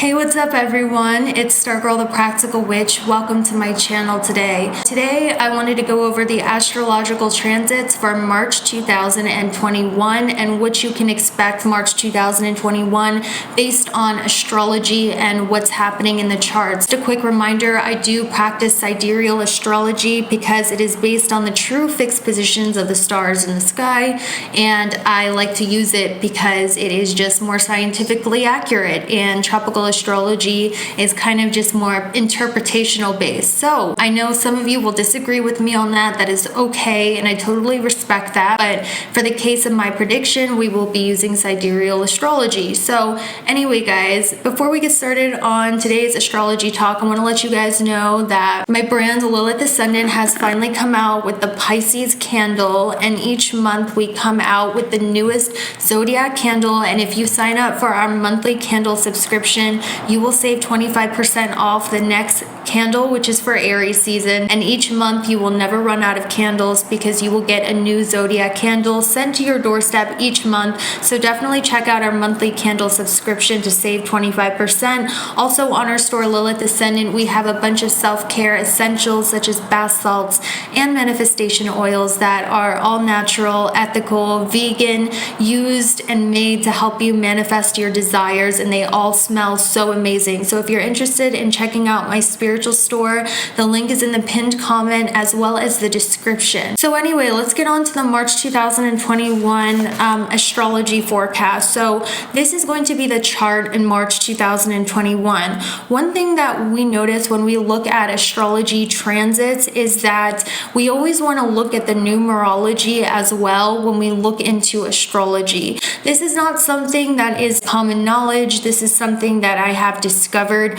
Hey, what's up everyone? It's Stargirl the Practical Witch. Welcome to my channel today. Today I wanted to go over the astrological transits for March 2021 and what you can expect March 2021 based on astrology and what's happening in the charts. Just a quick reminder, I do practice sidereal astrology because it is based on the true fixed positions of the stars in the sky, and I like to use it because it is just more scientifically accurate, and tropical astrology is kind of just more interpretational based. So I know some of you will disagree with me on that. That is okay, and I totally respect that. But for the case of my prediction, we will be using sidereal astrology. So anyway, guys, before we get started on today's astrology talk, I want to let you guys know that my brand Lilith Ascendant has finally come out with the Pisces candle, and each month we come out with the newest zodiac candle. And if you sign up for our monthly candle subscription, you will save 25% off the next candle, which is for Aries season. And each month you will never run out of candles because you will get a new zodiac candle sent to your doorstep each month. So definitely check out our monthly candle subscription to save 25%. Also on our store Lilith Ascendant, we have a bunch of self-care essentials such as bath salts and manifestation oils that are all natural, ethical, vegan, used and made to help you manifest your desires, and they all smell so amazing. So if you're interested in checking out my spiritual store, the link is in the pinned comment as well as the description. So anyway, let's get on to the March 2021 astrology forecast. So this is going to be the chart in March 2021. One thing that we notice when we look at astrology transits is that we always want to look at the numerology as well when we look into astrology. This is not something that is common knowledge. This is something that I have discovered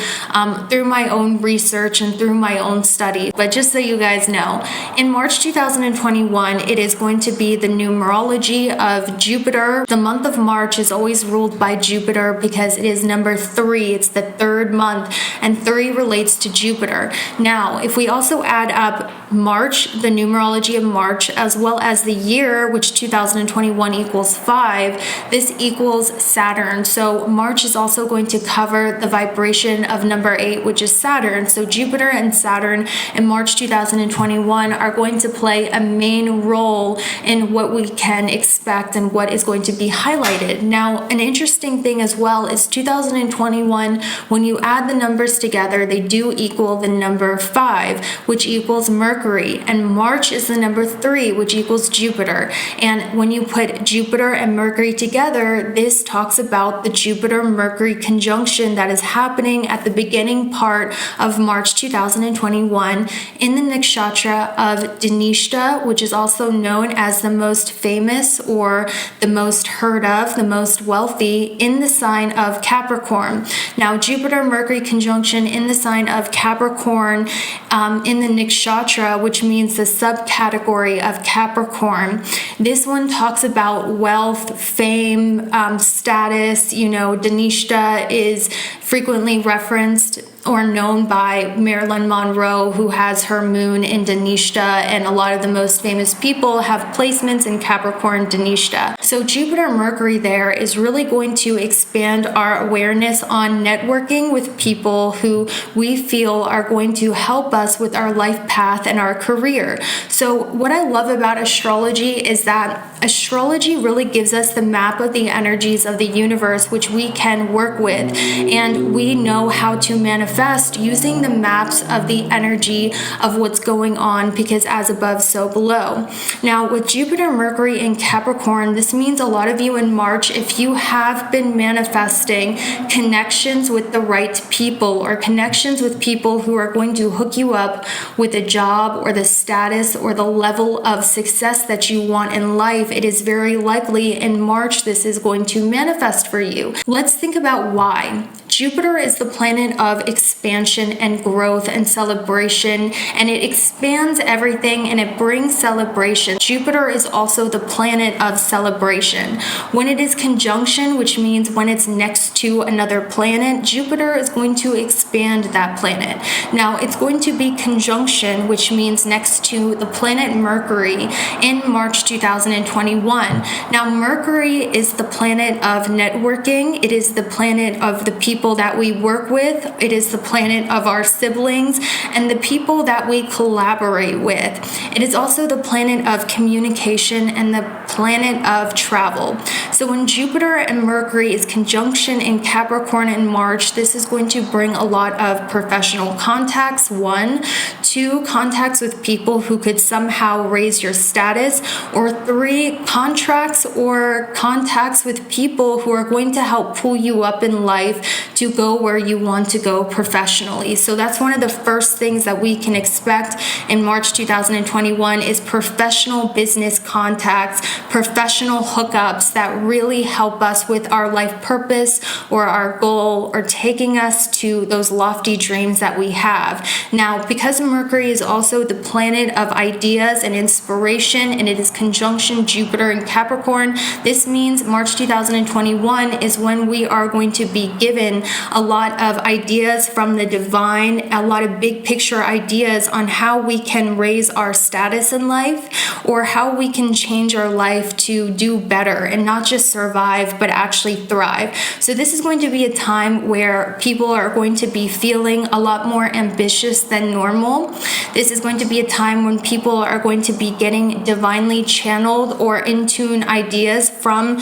through my own research and through my own study. But just so you guys know, in March 2021, it is going to be the numerology of Jupiter. The month of March is always ruled by Jupiter because it is number 3. It's the third month, and 3 relates to Jupiter. Now, if we also add up March, the numerology of March, as well as the year, which 2021 equals 5, this equals Saturn. So March is also going to cover the vibration of number 8, which is Saturn. So Jupiter and Saturn in March 2021 are going to play a main role in what we can expect and what is going to be highlighted. Now, an interesting thing as well is 2021, when you add the numbers together, they do equal the number 5, which equals Mercury, and March is the number 3, which equals Jupiter. And when you put Jupiter and Mercury together, this talks about the Jupiter-Mercury conjunction that is happening at the beginning part of March 2021 in the nakshatra of Dhanishta, which is also known as the most famous or the most heard of, the most wealthy, in the sign of Capricorn. Now, Jupiter-Mercury conjunction in the sign of Capricorn in the nakshatra, which means the subcategory of Capricorn. This one talks about wealth, fame, status. You know, Dhanishta is frequently referenced or known by Marilyn Monroe, who has her moon in Dhanishta, and a lot of the most famous people have placements in Capricorn Dhanishta. So Jupiter Mercury there is really going to expand our awareness on networking with people who we feel are going to help us with our life path and our career. So what I love about astrology is that astrology really gives us the map of the energies of the universe, which we can work with, and we know how to manifest using the maps of the energy of what's going on, because as above, so below. Now, with Jupiter, Mercury, and Capricorn, this means a lot of you in March, if you have been manifesting connections with the right people or connections with people who are going to hook you up with a job or the status or the level of success that you want in life, it is very likely in March this is going to manifest for you. Let's think about why. Jupiter is the planet of expansion and growth and celebration, and it expands everything and it brings celebration. Jupiter is also the planet of celebration. When it is conjunction, which means when it's next to another planet, Jupiter is going to expand that planet. Now, it's going to be conjunction, which means next to the planet Mercury in March 2021. Now, Mercury is the planet of networking. It is the planet of the people people that we work with. It is the planet of our siblings and the people that we collaborate with. It is also the planet of communication and the planet of travel. So when Jupiter and Mercury is conjunction in Capricorn in March, this is going to bring a lot of professional contacts. 1, 2, contacts with people who could somehow raise your status, or 3, contracts or contacts with people who are going to help pull you up in life to go where you want to go professionally. So that's one of the first things that we can expect in March 2021 is professional business contacts, professional hookups that really help us with our life purpose or our goal, or taking us to those lofty dreams that we have. Now, because Mercury is also the planet of ideas and inspiration, and it is conjunction Jupiter in Capricorn, this means March 2021 is when we are going to be given a lot of ideas from the divine, a lot of big picture ideas on how we can raise our status in life, or how we can change our life to do better and not just survive but actually thrive. So this is going to be a time where people are going to be feeling a lot more ambitious than normal. This is going to be a time when people are going to be getting divinely channeled or in tune ideas from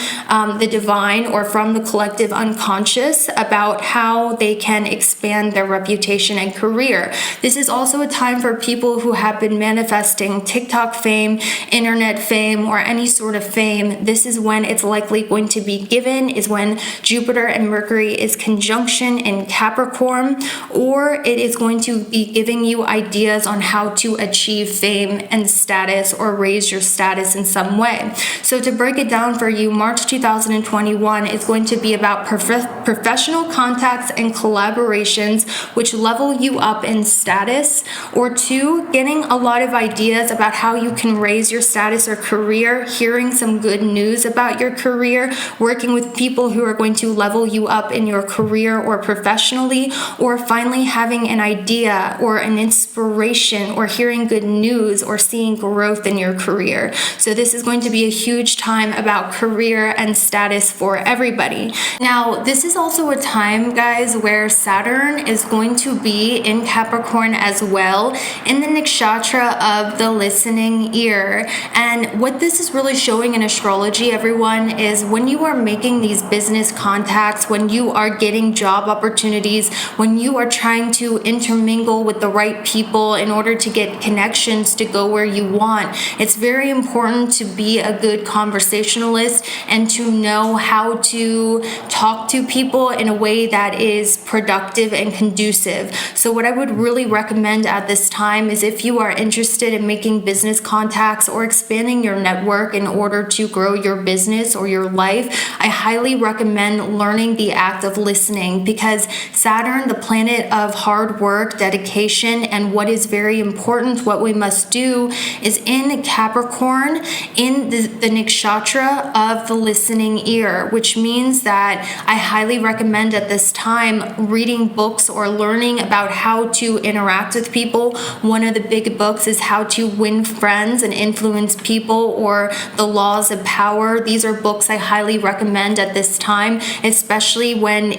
the divine or from the collective unconscious about how they can expand their reputation and career. This is also a time for people who have been manifesting TikTok fame, internet fame, or any sort of fame. This is when it's likely going to be given, is when Jupiter and Mercury is conjunction in Capricorn, or it is going to be giving you ideas on how to achieve fame and status or raise your status in some way. So to break it down for you, March 2021 is going to be about professional contacts and collaborations which level you up in status, or 2, getting a lot of ideas about how you can raise your status or career, hearing some good news about your career, working with people who are going to level you up in your career or professionally, or finally having an idea or an inspiration or hearing good news or seeing growth in your career. So this is going to be a huge time about career and status for everybody. Now, this is also a time, guys, where Saturn is going to be in Capricorn as well, in the nakshatra of the listening ear. And what this is really showing in astrology, everyone, is when you are making these business contacts, when you are getting job opportunities, when you are trying to intermingle with the right people in order to get connections to go where you want, it's very important to be a good conversationalist and to know how to talk to people in a way that is productive and conducive. So what I would really recommend at this time is, if you are interested in making business contacts or expanding your network in order to grow your business or your life, I highly recommend learning the act of listening, because Saturn, the planet of hard work, dedication, and what is very important, what we must do, is in Capricorn, in the nakshatra of the listening ear, which means that I highly recommend at this time reading books or learning about how to interact with people. One of the big books is How to Win Friends and Influence People, or The Laws of Power. These are books I highly recommend at this time, especially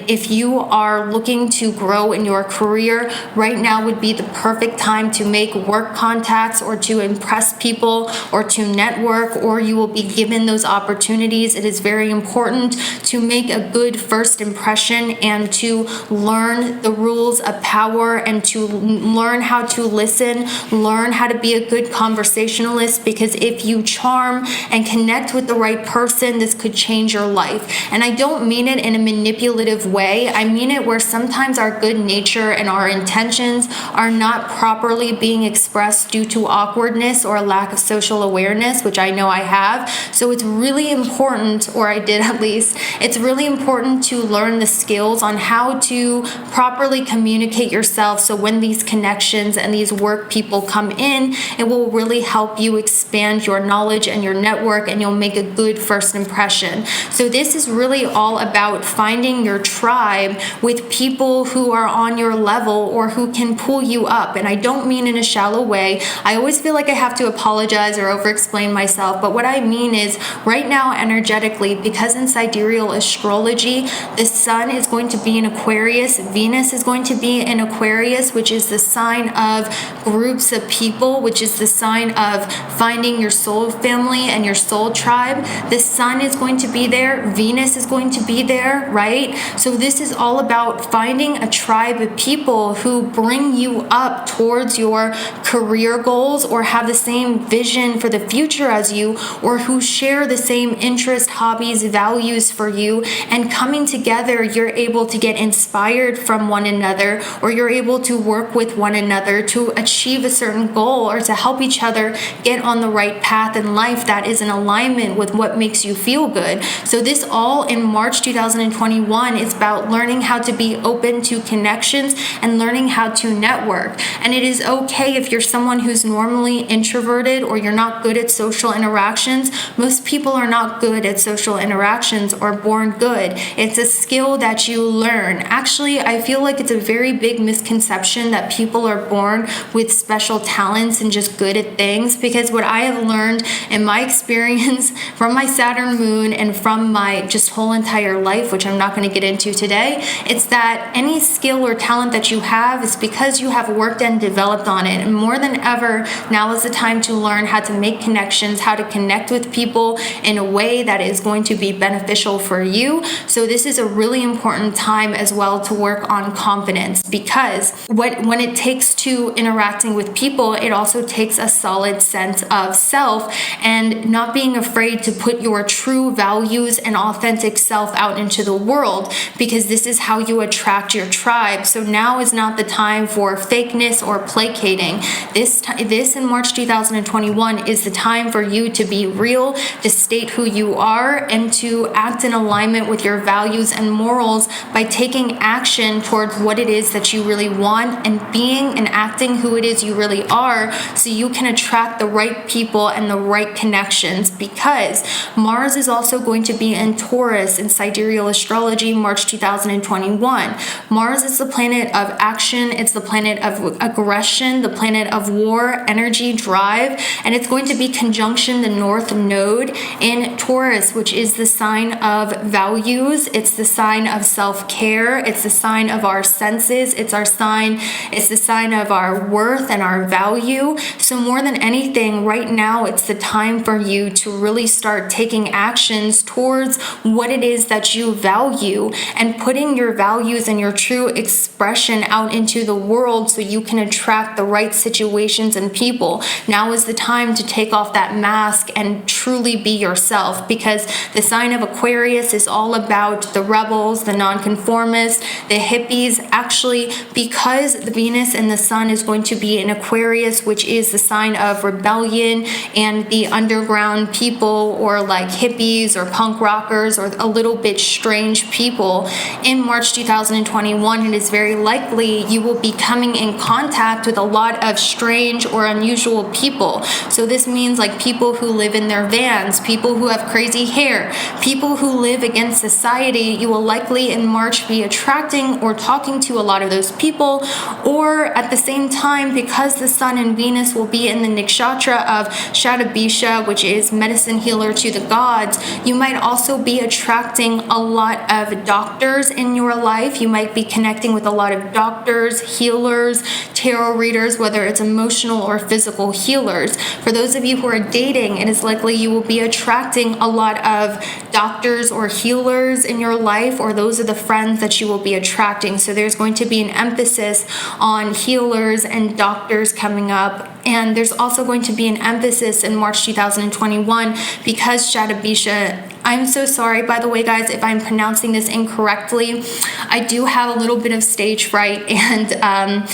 if you are looking to grow in your career. Right now would be the perfect time to make work contacts or to impress people or to network, or you will be given those opportunities. It is very important to make a good first impression and to learn the rules of power and to learn how to listen, learn how to be a good conversationalist, because if you charm and connect with the right person, this could change your life. And I don't mean it in a manipulative way. I mean it where sometimes our good nature and our intentions are not properly being expressed due to awkwardness or a lack of social awareness, which I know I have. So it's really important, or I did at least, it's really important to learn the skills on how to properly communicate yourself, so when these connections and these work people come in, it will really help you expand your knowledge and your network, and you'll make a good first impression. So this is really all about finding your tribe with people who are on your level or who can pull you up. And I don't mean in a shallow way. I always feel like I have to apologize or over-explain myself, but what I mean is right now energetically, because in sidereal astrology, the sun is going to be in Aquarius. Venus is going to be in Aquarius, which is the sign of groups of people, which is the sign of finding your soul family and your soul tribe. The sun is going to be there. Venus is going to be there, right? So this is all about finding a tribe of people who bring you up towards your career goals or have the same vision for the future as you, or who share the same interest, hobbies, values for you. And coming together, you're able to get inspired from one another, or you're able to work with one another to achieve a certain goal or to help each other get on the right path in life that is in alignment with what makes you feel good. So this all in March 2021 is about learning how to be open to connections and learning how to network. And it is okay if you're someone who's normally introverted or you're not good at social interactions. Most people are not good at social interactions or born good. It's a skill that you learn. Actually, I feel like it's a very big misconception that people are born with special talents and just good at things, because what I have learned in my experience from my Saturn moon and from my just whole entire life, which I'm not going to get into today, it's that any skill or talent that you have is because you have worked and developed on it. And more than ever, now is the time to learn how to make connections, how to connect with people in a way that is going to be beneficial for you. So this is a really important time as well to work on confidence, because when it takes to interacting with people, it also takes a solid sense of self and not being afraid to put your true values and authentic self out into the world, because this is how you attract your tribe. So now is not the time for fakeness or placating. This in March 2021 is the time for you to be real, to state who you are, and to act in alignment with your values and morals by taking action towards what it is that you really want and being and acting who it is you really are, so you can attract the right people and the right connections. Because Mars is also going to be in Taurus in sidereal astrology March 2021. Mars is the planet of action, it's the planet of aggression, the planet of war, energy, drive, and it's going to be conjunction the North Node in Taurus, which is the sign of values, it's the sign of self-care, it's the sign of our senses, it's the sign of our worth and our value. So more than anything, right now it's the time for you to really start taking actions towards what it is that you value and putting your values and your true expression out into the world so you can attract the right situations and people. Now is the time to take off that mask and truly be yourself, because the sign of Aquarius is all about the rebels, the nonconformists, the hippies. Actually, because the Venus and the Sun is going to be in Aquarius, which is the sign of rebellion and the underground people, or like hippies or punk rockers or a little bit strange people, in March 2021, it is very likely you will be coming in contact with a lot of strange or unusual people. So this means like people who live in their vans, people who have crazy hair, people who live against society. You will likely in March be attracting or talking to a lot of those people. Or at the same time, because the Sun and Venus will be in the nakshatra of Shatabisha, which is medicine healer to the gods, you might also be attracting a lot of doctors in your life. You might be connecting with a lot of doctors, healers, tarot readers, whether it's emotional or physical healers. For those of you who are dating, it is likely you will be attracting a lot of doctors or healers in your life, or those are the friends that you will be attracting. So there's going to be an emphasis on healers and doctors coming up. And there's also going to be an emphasis in March 2021 because Shatabisha, I'm so sorry, by the way, guys, if I'm pronouncing this incorrectly. I do have a little bit of stage fright, and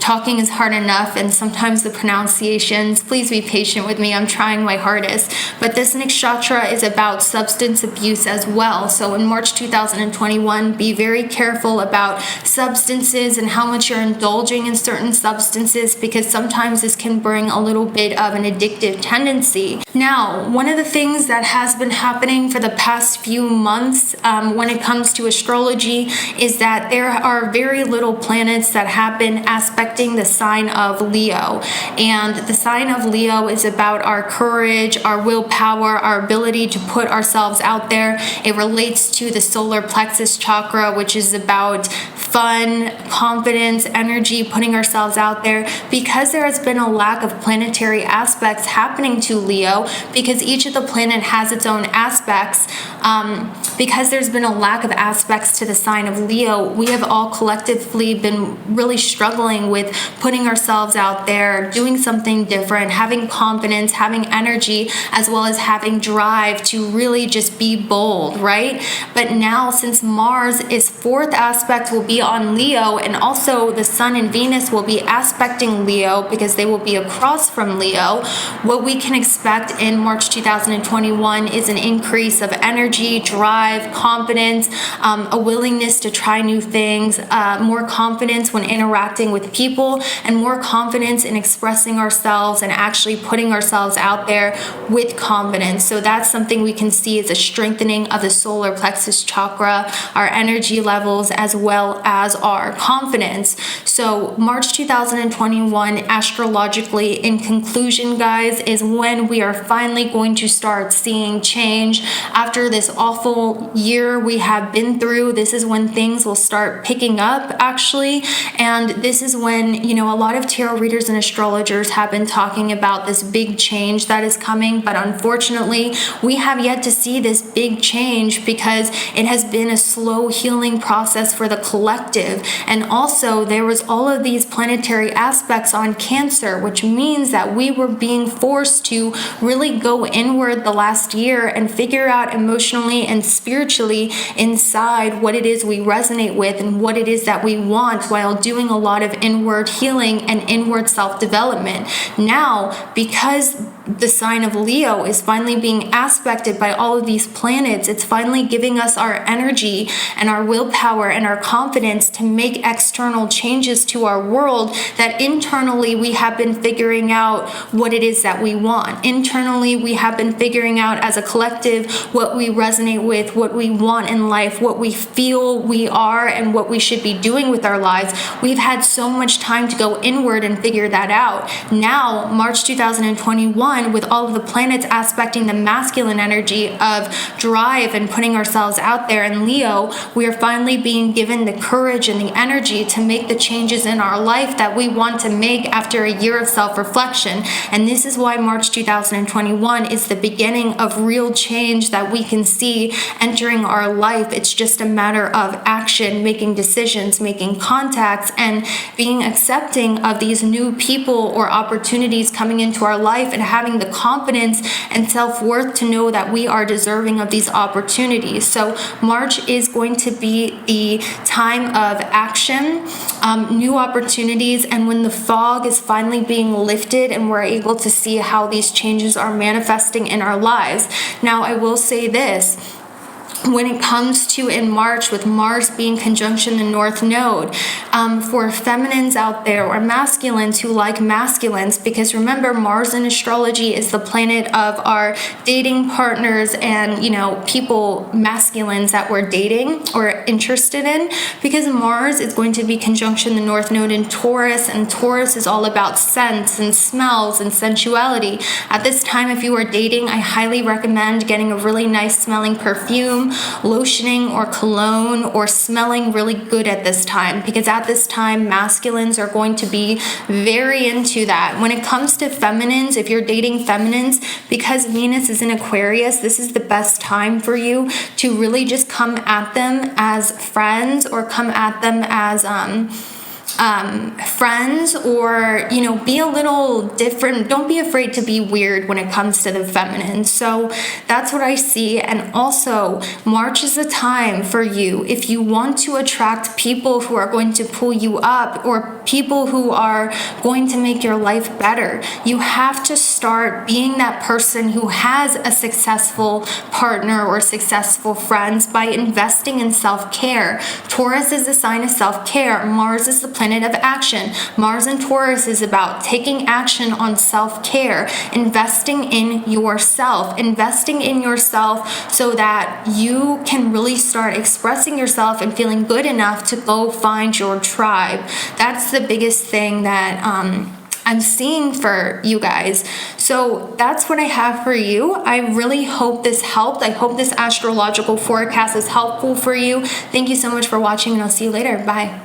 talking is hard enough, and sometimes the pronunciations, please be patient with me. I'm trying my hardest. But this nakshatra is about substance abuse as well. So in March 2021, be very careful about substances and how much you're indulging in certain substances, because sometimes this can bring a little bit of an addictive tendency. Now, one of the things that has been happening for the past few months when it comes to astrology is that there are very little planets that have have been aspecting the sign of Leo. And the sign of Leo is about our courage, our willpower, our ability to put ourselves out there. It relates to the solar plexus chakra, which is about fun, confidence, energy, putting ourselves out there. Because there has been a lack of planetary aspects happening to Leo, because each of the planet has its own aspects, because there's been a lack of aspects to the sign of Leo, we have all collectively been really struggling with putting ourselves out there, doing something different, having confidence, having energy, as well as having drive to really just be bold, right? But now, since Mars, its fourth aspect will be on Leo, and also the Sun and Venus will be aspecting Leo because they will be across from Leo, what we can expect in March 2021 is an increase of energy, drive, confidence, a willingness to try new things, more confidence when interacting with people, and more confidence in expressing ourselves and actually putting ourselves out there with confidence. So that's something we can see as a strengthening of the solar plexus chakra, our energy levels, as well as our confidence. So March 2021, astrologically, in conclusion, guys, is when we are finally going to start seeing change. After this awful year we have been through, this is when things will start picking up, actually. And this is when, a lot of tarot readers and astrologers have been talking about this big change that is coming. But unfortunately, we have yet to see this big change because it has been a slow healing process for the collective. And also, there was all of these planetary aspects on Cancer, which means that we were being forced to really go inward the last year and figure out emotionally and spiritually inside what it is we resonate with and what it is that we want, while doing a lot of inward healing and inward self-development. Now, because the sign of Leo is finally being aspected by all of these planets, it's finally giving us our energy and our willpower and our confidence to make external changes to our world, that internally we have been figuring out what it is that we want. Internally, we have been figuring out as a collective what we resonate with, what we want in life, what we feel we are, and what we should be doing with our lives. We've had so much time to go inward and figure that out. Now, March 2021, with all of the planets aspecting the masculine energy of drive and putting ourselves out there in Leo, we are finally being given the courage and the energy to make the changes in our life that we want to make after a year of self-reflection. And this is why March 2021 is the beginning of real change that we can see entering our life. It's just a matter of action, making decisions, making contacts, and being accepting of these new people or opportunities coming into our life, and having the confidence and self-worth to know that we are deserving of these opportunities. So March is going to be the time of action, new opportunities, and when the fog is finally being lifted and we're able to see how these changes are manifesting in our lives. Now, I will say this. When it comes to in March, with Mars being conjunction the North Node, for feminines out there or masculines who like masculines, because remember, Mars in astrology is the planet of our dating partners and, people, masculines that we're dating or interested in, because Mars is going to be conjunction the North Node in Taurus, and Taurus is all about scents and smells and sensuality. At this time, if you are dating, I highly recommend getting a really nice smelling perfume, lotioning or cologne, or smelling really good at this time, because at this time masculines are going to be very into that. When it comes to feminines, if you're dating feminines, because Venus is in Aquarius, this is the best time for you to really just come at them as friends, or come at them as friends, or be a little different. Don't be afraid to be weird when it comes to the feminine. So that's what I see. And also, March is a time for you, if you want to attract people who are going to pull you up, or people who are going to make your life better, you have to start being that person who has a successful partner or successful friends by investing in self-care. Taurus is the sign of self-care. Mars is the planet planet of action. Mars in Taurus is about taking action on self-care, investing in yourself so that you can really start expressing yourself and feeling good enough to go find your tribe. That's the biggest thing that I'm seeing for you guys. So that's what I have for you. I really hope this helped. I hope this astrological forecast is helpful for you. Thank you so much for watching, and I'll see you later. Bye.